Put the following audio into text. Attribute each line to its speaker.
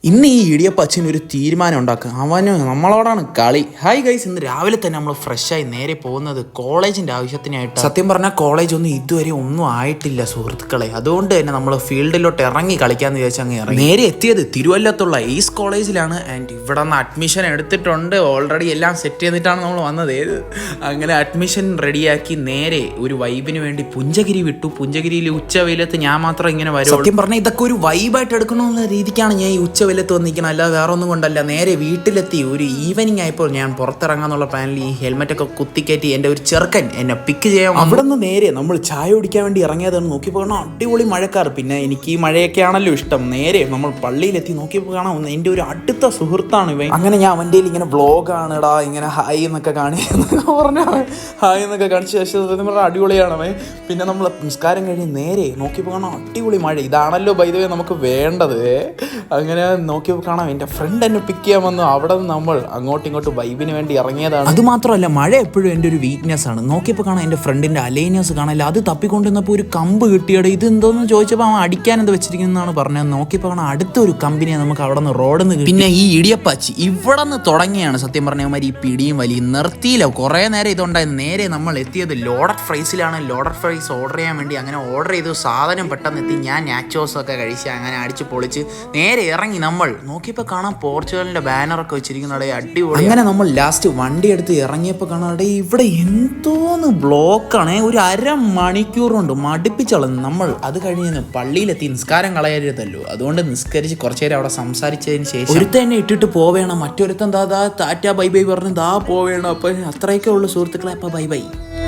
Speaker 1: ഇന്ന് ഈ ഇടിയപ്പം അച്ഛനൊരു തീരുമാനം ഉണ്ടാക്കുക, അവന് നമ്മളോടാണ് കളി. ഹായ് ഗൈസ്, ഇന്ന് രാവിലെ തന്നെ നമ്മൾ ഫ്രഷായി നേരെ പോകുന്നത് കോളേജിൻ്റെ ആവശ്യത്തിനായിട്ട്. സത്യം പറഞ്ഞാൽ കോളേജ് ഒന്നും ഇതുവരെ ഒന്നും ആയിട്ടില്ല സുഹൃത്തുക്കളെ. അതുകൊണ്ട് തന്നെ നമ്മൾ ഫീൽഡിലോട്ട് ഇറങ്ങി കളിക്കാമെന്ന് വിചാരിച്ചാൽ അങ്ങ് ഇറങ്ങി. നേരെ എത്തിയത് തിരുവല്ലത്തുള്ള ഈസ് കോളേജിലാണ്. ആൻഡ് ഇവിടെ നിന്ന് അഡ്മിഷൻ എടുത്തിട്ടുണ്ട്. ഓൾറെഡി എല്ലാം സെറ്റ് ചെയ്തിട്ടാണ് നമ്മൾ വന്നത്. അങ്ങനെ അഡ്മിഷൻ റെഡിയാക്കി നേരെ ഒരു വൈബിന് വേണ്ടി പുഞ്ചഗിരി വിട്ടു. പുഞ്ചഗിരിയിൽ ഉച്ചവെയിലത്ത് ഞാൻ മാത്രം ഇങ്ങനെ വരും. സത്യം പറഞ്ഞാൽ ഇതൊക്കെ ഒരു വൈബായിട്ട് എടുക്കണമെന്ന രീതിക്കാണ് ഞാൻ ഈ ഉച്ചവെയിലത്ത് വന്നിരിക്കണം, അല്ലാതെ വേറെ ഒന്നും കൊണ്ടല്ല. നേരെ വീട്ടിലെത്തി ഒരു ഈവനിങ് ആയപ്പോൾ ഞാൻ പുറത്തിറങ്ങാന്നുള്ള പ്ലാനിൽ ഈ ഹെൽമെറ്റൊക്കെ കുത്തിക്കയറ്റി എൻ്റെ ഒരു ചെറുക്കൻ എന്നെ പിക്ക് ചെയ്യാൻ. അവിടെ നിന്ന് നേരെ നമ്മൾ ചായ കുടിക്കാൻ വേണ്ടി ഇറങ്ങിയതാണ്. നോക്കിയപ്പോൾ കാണാം അടിപൊളി മഴക്കാർ. പിന്നെ എനിക്ക് ഈ മഴയൊക്കെ ആണല്ലോ ഇഷ്ടം. നേരെ നമ്മൾ പള്ളിയിലെത്തി നോക്കിയപ്പോൾ കാണാം എൻ്റെ ഒരു അടുത്ത സുഹൃത്താണ് ഇവൻ. അങ്ങനെ ഞാൻ അവൻ്റെ ഇങ്ങനെ വ്ളോഗാണ് ഇടാ, ഇങ്ങനെ ഹായ് എന്നൊക്കെ പറഞ്ഞാൽ ഹായ് എന്നൊക്കെ കാണിച്ച ശേഷം അടിപൊളിയാണ് അവൻ. പിന്നെ നമ്മൾ നിസ്കാരം കഴിഞ്ഞ് നേരെ നോക്കിയപ്പോൾ കാണാം അടിപൊളി മഴ. ഇതാണല്ലോ ബൈ ദ വേ നമുക്ക് വേണ്ടത്. അങ്ങനെ നോക്കിയപ്പോൾ കാണാം എൻ്റെ ഫ്രണ്ട് എന്നെ പിക്ക് ചെയ്യാൻ വന്നു. അവിടെ നിന്ന് നമ്മൾ അങ്ങോട്ടും ഇങ്ങോട്ടും വൈബിന് വേണ്ടി ഇറങ്ങിയതാണ്. അത് മാത്രമല്ല മഴ എപ്പോഴും എൻ്റെ ഒരു വീക്ക്നെസ് ആണ്. നോക്കിയപ്പോൾ കാണാം എൻ്റെ ഫ്രണ്ടിൻ്റെ അലൈനേഴ്സ് കാണാനില്ല. അത് തപ്പിക്കൊണ്ടിരുന്നപ്പോൾ ഒരു കമ്പ് കിട്ടിയത്. ഇത് എന്തോന്ന് ചോദിച്ചപ്പോൾ അവൻ അടിക്കാൻ എന്ത് വെച്ചിരിക്കുന്നതാണ് പറഞ്ഞത്. നോക്കിയപ്പോൾ കാണാം അടുത്തൊരു കമ്പനിയാണ് നമുക്ക് അവിടെ നിന്ന് റോഡിൽ നിന്ന്. പിന്നെ ഈ ഇടിയപ്പാച്ചി ഇവിടെ നിന്ന് തുടങ്ങിയാണ് സത്യം പറഞ്ഞവന്മാർ ഈ പിടിയും വലിയ നിർത്തിയില്ല. കുറേ നേരം ഇതുണ്ടായിരുന്നു. നേരെ നമ്മൾ എത്തിയത് ലോഡഡ് ഫ്രൈസിലാണ്. ലോഡഡ് ഫ്രൈസ് ഓർഡർ ചെയ്യാൻ വേണ്ടി അങ്ങനെ ഓർഡർ ചെയ്തു. സാധനം പെട്ടെന്ന് എത്തി. ഞാൻ നാച്ചോസൊക്കെ കഴിച്ച് അങ്ങനെ അടിച്ച് പൊളിച്ച് നേരെ ഇറങ്ങി. നമ്മൾ നോക്കിയപ്പോൾ കാണാം പോർച്ചുഗലിൻ്റെ ബാനറൊക്കെ വെച്ചിരിക്കുന്നവിടെ അടിപൊളി. അങ്ങനെ നമ്മൾ ലാസ്റ്റ് വണ്ടി എടുത്ത് ഇറങ്ങിയപ്പോൾ കാണാം ഇവിടെ എന്തോന്ന് ബ്ലോക്കാണ്. ഒരു അരമണിക്കൂറുണ്ട് മടുപ്പിച്ചളന്ന്. നമ്മൾ അത് കഴിഞ്ഞ് പള്ളിയിലെത്തി. നിസ്കാരം കളയരുതല്ലോ, അതുകൊണ്ട് നിസ്കരിച്ച് കുറച്ചു നേരം അവിടെ സംസാരിച്ചതിന് ശേഷം ഒരുത്തൻ എന്നെ ഇട്ടിട്ട് പോവേണം. മറ്റൊരുത്തൻ ദാ ടാറ്റ ബൈ ബൈ പറഞ്ഞ് ദാ പോവേണം. അപ്പം അത്രയൊക്കെ ഉള്ളു സുഹൃത്തുക്കളെ. അപ്പം ബൈ ബൈ.